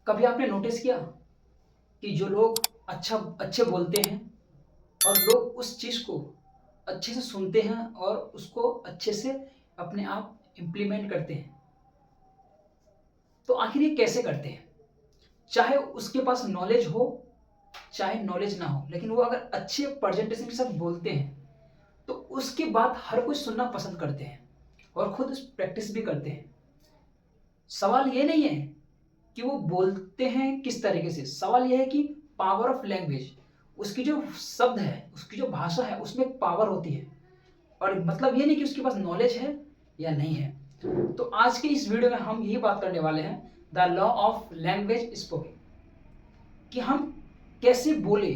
कभी आपने नोटिस किया कि जो लोग अच्छे बोलते हैं और लोग उस चीज़ को अच्छे से सुनते हैं और उसको अच्छे से अपने आप इम्प्लीमेंट करते हैं। तो आखिर ये कैसे करते हैं? चाहे उसके पास नॉलेज हो, चाहे नॉलेज ना हो, लेकिन वो अगर अच्छे प्रेजेंटेशन के साथ बोलते हैं, तो उसकी बात हर कोई सुनना पसंद करते हैं और खुद प्रैक्टिस भी करते हैं। सवाल ये नहीं है कि वो बोलते हैं किस तरीके से, सवाल ये है कि पावर ऑफ लैंग्वेज, उसकी जो शब्द है, उसकी जो भाषा है, उसमें एक पावर होती है। और मतलब ये नहीं कि उसके पास नॉलेज है या नहीं है। तो आज के इस वीडियो में हम यही बात करने वाले हैं, the law of language spoken, कि हम कैसे बोले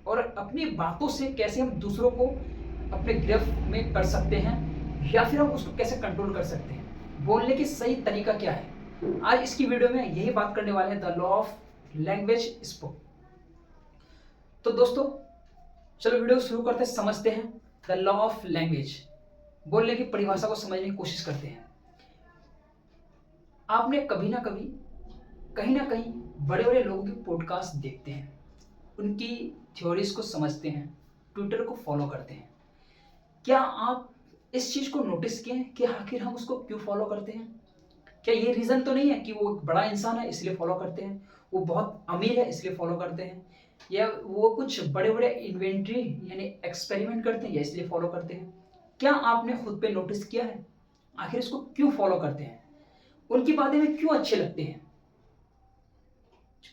और अपनी बातों से कैसे हम दूसरों को अपने गिरफ्त में कर सकते हैं, या फिर हम उसको कैसे कंट्रोल कर सकते हैं, बोलने की सही तरीका क्या है। आज इसकी वीडियो में यही बात करने वाले हैं, the law of language spoken. तो दोस्तों, चलो वीडियो शुरू करते हैं, समझते हैं द लॉ ऑफ लैंग्वेज, बोलने की परिभाषा को समझने की कोशिश करते हैं। आपने कभी ना कभी, कहीं ना कहीं बड़े बड़े लोगों की पॉडकास्ट देखते हैं, उनकी थ्योरीज को समझते हैं, ट्विटर को फॉलो करते हैं। क्या आप इस चीज को नोटिस किए हैं कि आखिर हम उसको क्यों फॉलो करते हैं? क्या ये रीजन तो नहीं है कि वो एक बड़ा इंसान है इसलिए फॉलो करते हैं, वो बहुत अमीर है इसलिए फॉलो करते हैं, या वो कुछ बड़े बड़े इन्वेंट्री यानी एक्सपेरिमेंट करते हैं या इसलिए फॉलो करते हैं? क्या आपने खुद पे नोटिस किया है आखिर इसको क्यों फॉलो करते हैं? उनकी बातें हमें क्यों अच्छे लगते हैं?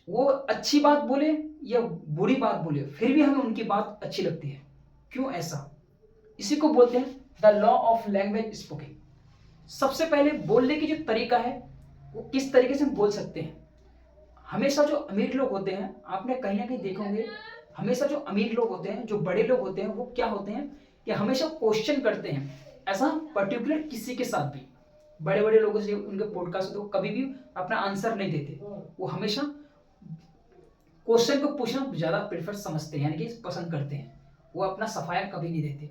वो अच्छी बात बोले या बुरी बात बोले, फिर भी हमें उनकी बात अच्छी लगती है। क्यों ऐसा? इसी को बोलते हैं the law of language spoken. सबसे पहले बोलने की जो तरीका है, वो किस तरीके से हम बोल सकते हैं। हमेशा जो अमीर लोग होते हैं, आपने कहीं ना कहीं देखे होंगे, हमेशा जो अमीर लोग होते हैं, जो बड़े लोग होते हैं, वो क्या होते हैं कि हमेशा क्वेश्चन करते हैं, ऐसा पर्टिकुलर किसी के साथ भी। बड़े बड़े लोगों से उनके पॉडकास्ट तो कभी भी अपना आंसर नहीं देते, वो हमेशा क्वेश्चन को पूछना ज्यादा प्रेफर समझते हैं, यानी कि पसंद करते हैं। वो अपना सफाया कभी नहीं देते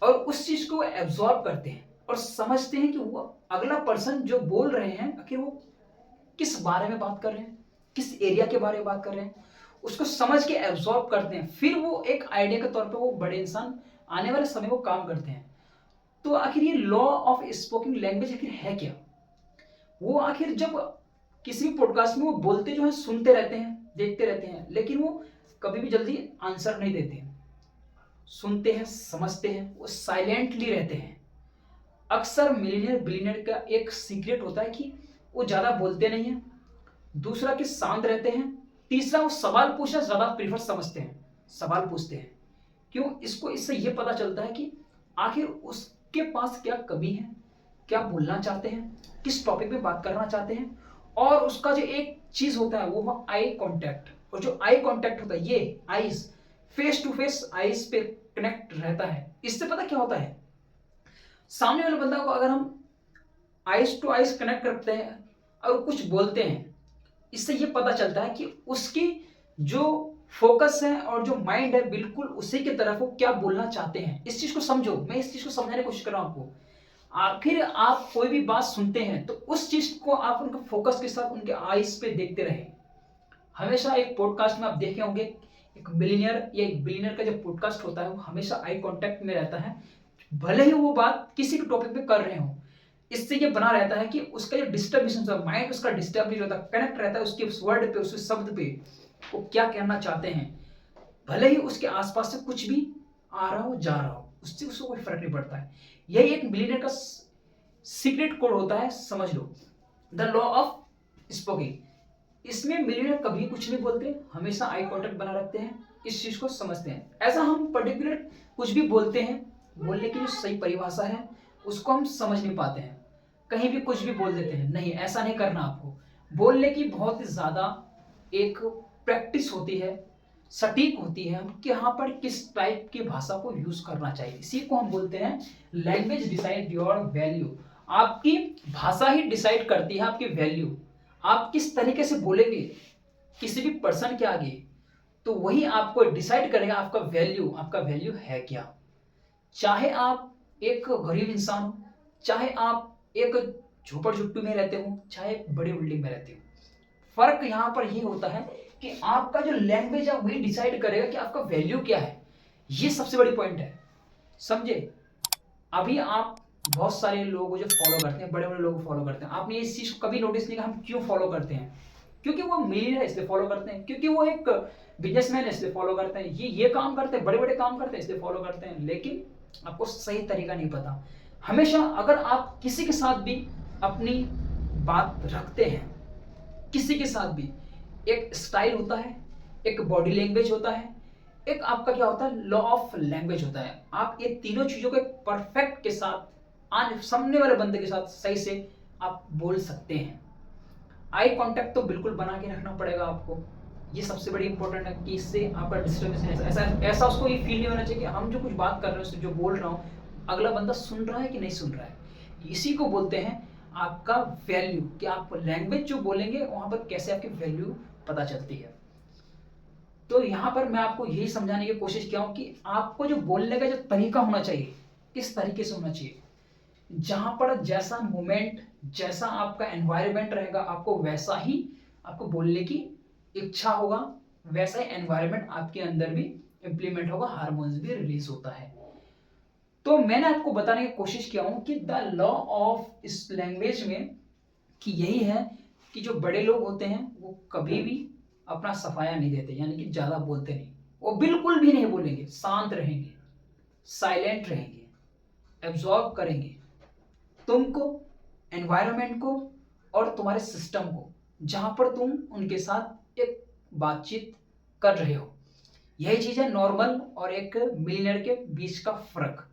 और उस चीज को एब्जॉर्ब करते हैं और समझते हैं कि वो अगला पर्सन जो बोल रहे हैं आखिर वो किस बारे में बात कर रहे हैं, किस एरिया के बारे में बात कर रहे हैं, उसको समझ के एब्जॉर्ब करते हैं। फिर वो एक आइडिया के तौर पे वो बड़े इंसान आने वाले समय को काम करते हैं। तो आखिर ये लॉ ऑफ स्पोकन लैंग्वेज आखिर है क्या? वो आखिर जब किसी भी पॉडकास्ट में वो बोलते जो है, सुनते रहते हैं, देखते रहते हैं, लेकिन वो कभी भी जल्दी आंसर नहीं देते हैं। सुनते हैं, समझते हैं, वो साइलेंटली रहते हैं। अक्सर मिलियनियर बिलियनियर का एक सीक्रेट होता है कि वो ज्यादा बोलते नहीं है, दूसरा कि शांत रहते हैं, तीसरा वो सवाल पूछना ज्यादा प्रीफर समझते हैं, सवाल पूछते हैं। क्यों? इसको इससे ये पता चलता है कि आखिर उसके पास क्या कमी है, क्या बोलना चाहते हैं, किस टॉपिक पे बात करना चाहते हैं। और उसका जो एक चीज होता है वो आई कांटेक्ट, और जो आई कांटेक्ट होता है, ये eyes, face to face eyes पे कनेक्ट रहता है। इससे पता क्या होता है, सामने वाले बंदा को अगर हम आइज टू आइज कनेक्ट करते हैं और कुछ बोलते हैं, इससे ये पता चलता है कि उसकी जो फोकस है और जो माइंड है बिल्कुल उसी की तरफ, वो क्या बोलना चाहते हैं। इस चीज को समझो, मैं इस चीज को समझाने की कोशिश कर रहा हूं आपको। आखिर आप कोई भी बात सुनते हैं तो उस चीज को आप उनके फोकस के साथ उनके आईज पे देखते रहे। हमेशा एक पॉडकास्ट में आप देखे होंगे, एक मिलियनियर या एक बिलियनियर का जो पॉडकास्ट होता है वो हमेशा आई कांटेक्ट में रहता है, भले ही वो बात किसी भी टॉपिक पे कर रहे हो। इससे ये बना रहता है कि उसका जो डिस्टर्बेशन होता है, माइंड उसका डिस्टर्ब नहीं रहता, कनेक्ट रहता है उसके उस वर्ड पे, उस शब्द पे, वो क्या कहना चाहते हैं। भले ही उसके आसपास से कुछ भी आ रहा हो, जा रहा हो, उससे उसको कोई फर्क नहीं पड़ता है। यही एक मिलियनियर का सीक्रेट कोड होता है, समझ लो, द लॉ ऑफ स्पोकिंग। इसमें मिलियनियर कभी कुछ नहीं बोलते, हमेशा आई कांटेक्ट बना रखते हैं, इस चीज को समझते हैं। ऐसा हम पर्टिकुलर कुछ भी बोलते हैं, बोलने की जो सही परिभाषा है उसको हम समझ नहीं पाते हैं, कहीं भी कुछ भी बोल देते हैं। नहीं, ऐसा नहीं करना आपको। बोलने की बहुत ही ज्यादा एक प्रैक्टिस होती है, सटीक होती है कि यहाँ पर किस टाइप की भाषा को यूज करना चाहिए। इसी को हम बोलते हैं लैंग्वेज डिसाइड योर वैल्यू। आपकी भाषा ही डिसाइड करती है आपकी वैल्यू। आप किस तरीके से बोलेंगे किसी भी पर्सन के आगे, तो वही आपको डिसाइड करेगा आपका वैल्यू, आपका वैल्यू है क्या। चाहे आप एक गरीब इंसान हो, चाहे आप एक झोपड़ झुट्टू में रहते हो, चाहे बड़ी बिल्डिंग में रहते हो, फर्क यहाँ पर ये होता है कि आपका जो लैंग्वेज है वही डिसाइड करेगा कि आपका वैल्यू क्या है। ये सबसे बड़ी पॉइंट है, समझे। अभी आप बहुत सारे लोग जो फॉलो करते हैं, बड़े बड़े लोग फॉलो करते हैं, आपने इस चीज को कभी नोटिस नहीं किया हम क्यों फॉलो करते हैं? क्योंकि वो मिलियनर है इसलिए फॉलो करते हैं, क्योंकि वो एक बिजनेसमैन है इसलिए फॉलो करते हैं, ये काम करते हैं, बड़े बड़े काम करते हैं इसलिए फॉलो करते हैं। लेकिन आपको सही तरीका नहीं पता। हमेशा अगर आप किसी के साथ भी अपनी बात रखते हैं, किसी के साथ भी, एक स्टाइल होता है, एक बॉडी लैंग्वेज होता है, एक आपका क्या होता है, लॉ ऑफ लैंग्वेज होता है। आप ये तीनों चीजों के परफेक्ट के साथ सामने वाले बंदे के साथ सही से आप बोल सकते हैं। आई कांटेक्ट तो बिल्कुल बना के रखना पड़ेगा आपको, ये सबसे बड़ी इंपॉर्टेंट है कि इससे आपका डिस्टर्बेंस ऐसा उसको ये फील नहीं होना चाहिए कि हम जो कुछ बात कर रहे हैं, जो बोल रहा हूँ, अगला बंदा सुन रहा है कि नहीं सुन रहा है। इसी को बोलते हैं आपका वैल्यू, कि आप लैंग्वेज जो बोलेंगे वहां पर कैसे आपकी वैल्यू पता चलती है। तो यहाँ पर मैं आपको यही समझाने की कोशिश किया हूँ कि आपको जो बोलने का जो तरीका होना चाहिए, किस तरीके से होना चाहिए, जहां पर जैसा मोमेंट, जैसा आपका एनवायरनमेंट रहेगा, आपको वैसा ही आपको बोलने की इच्छा होगा, वैसा ही एनवायरनमेंट आपके अंदर भी इंप्लीमेंट होगा, हार्मोन्स भी रिलीज होता है। तो मैंने आपको बताने की कोशिश किया हूं कि द लॉ ऑफ इस लैंग्वेज में कि यही है कि जो बड़े लोग होते हैं वो कभी भी अपना सफाया नहीं देते, यानी कि ज्यादा बोलते नहीं, वो बिल्कुल भी नहीं बोलेंगे, शांत रहेंगे, साइलेंट रहेंगे, एब्जॉर्ब करेंगे तुमको, एनवायरनमेंट को और तुम्हारे सिस्टम को, जहां पर तुम उनके साथ एक बातचीत कर रहे हो। यही चीज है नॉर्मल और एक मिलियनर के बीच का फर्क,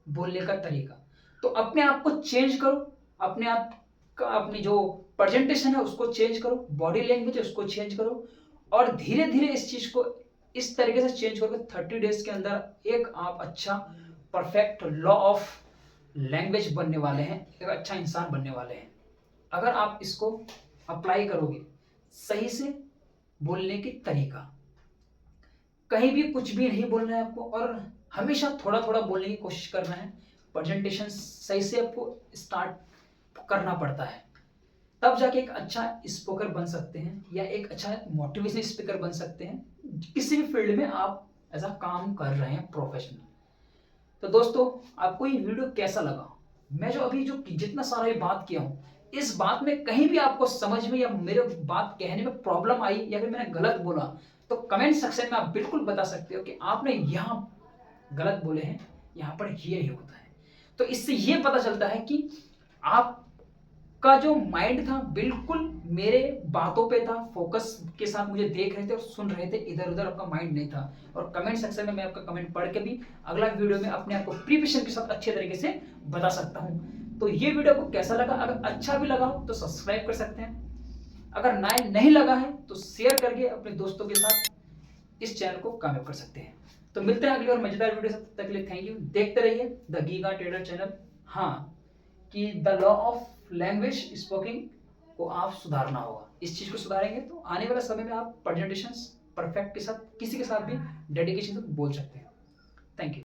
बोलने का तरीका। तो अपने आप को चेंज करो, अपने आप का अपनी जो प्रेजेंटेशन है उसको चेंज करो, बॉडी लैंग्वेज है उसको चेंज करो, और धीरे धीरे इस चीज को इस तरीके से चेंज करो 30 डेज के अंदर एक आप अच्छा परफेक्ट लॉ ऑफ लैंग्वेज बनने वाले हैं, एक अच्छा इंसान बनने वाले हैं। अगर आप इसको अप्लाई करोगे, सही से बोलने की तरीका, कहीं भी कुछ भी नहीं बोलना है आपको, और हमेशा थोड़ा थोड़ा बोलने की कोशिश करना है। प्रेजेंटेशन सही से आपको स्टार्ट करना पड़ता है, तब जाके एक अच्छा स्पीकर बन सकते हैं, या एक अच्छा मोटिवेशनल स्पीकर बन सकते हैं, किसी भी फील्ड में आप ऐसा काम कर रहे हैं प्रोफेशनल। तो दोस्तों, आपको ये वीडियो कैसा लगा? मैं जो अभी जो जितना सारा ये बात किया हूँ, इस बात में कहीं भी आपको समझ में या मेरे बात कहने में प्रॉब्लम आई या फिर मैंने गलत बोला, तो कमेंट सेक्शन में आप बिल्कुल बता सकते हो कि आपने यहाँ गलत बोले हैं, यहाँ पर ये नहीं होता है। तो इससे ये पता चलता है कि आपका जो माइंड था बिल्कुल मेरे बातों पे था, फोकस के साथ मुझे देख रहे थे और सुन रहे थे, इधर उधर आपका माइंड नहीं था। और कमेंट सेक्शन में मैं आपका कमेंट पढ़ के भी अगला वीडियो में अपने आप को प्रिपरेशन के साथ अच्छे तरीके से बता सकता हूं। तो ये वीडियो को कैसा लगा? अगर अच्छा भी लगा हो तो सब्सक्राइब कर सकते हैं, अगर नहीं लगा है तो शेयर करके अपने दोस्तों के साथ इस चैनल को कामयाब कर सकते हैं। तो मिलते हैं अगली और मजेदार वीडियो से, तब तक के लिए थैंक यू। देखते रहिए द गीगा ट्रेडर चैनल। हाँ, कि द लॉ ऑफ लैंग्वेज स्पोकिंग को आप सुधारना होगा, इस चीज को सुधारेंगे तो आने वाले समय में आप प्रेजेंटेशंस परफेक्ट के साथ किसी के साथ भी डेडिकेशन से बोल सकते हैं। Thank you.